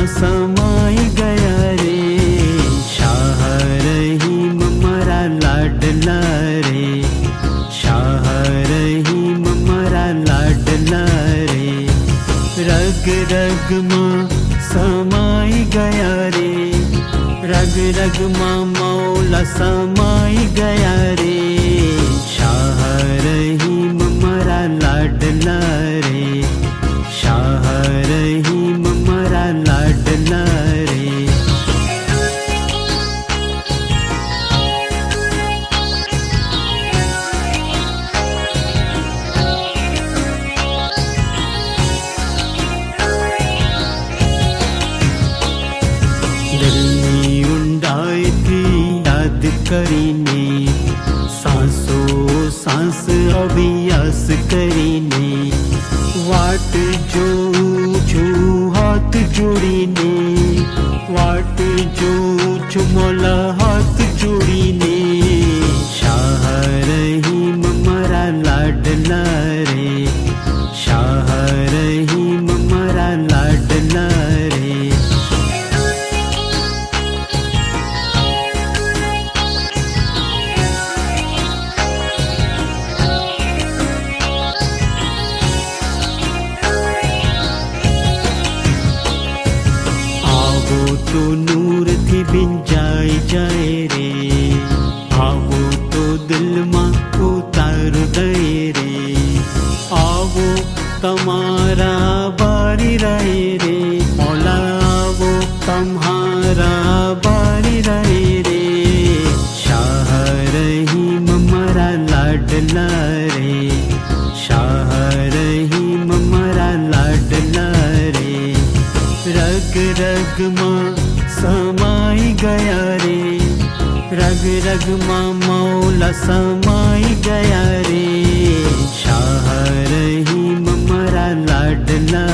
समाई गया रे। शाह रहीम मारा लाडला रे, शाह रहीम मारा लाडला रे। रग रग मां समाई गया रे, रग रग मां मौला समाई गया रे। शाह रहीम मारा लाडला रे, शाह रहीम मारा लाडला रे। दिल उंडाई थी याद करीने, सांसों सांस अभ्यास करीने। वाट जो छू हाथ जोड़ीने, वाट जो छू मौला हाथ जोड़ीने। शाह रहीम मारा लाडला रे, शाह रहीम मारा लाडला रे। आवो तो नूर थी भिंजाई जाए रे, आवो तो दिल मां उतार दे रे। आवो तुम्हारा बारी रहे रे, मौला आवो तुम्हारा बारी रहे रे। शाह रहीम मारा लाडला रे, शाह रहीम मारा लाडला रे। रग रग मां समाई गया रे, रग रग मां मौला समाई गया रे। शाह रहीम मारा लाडला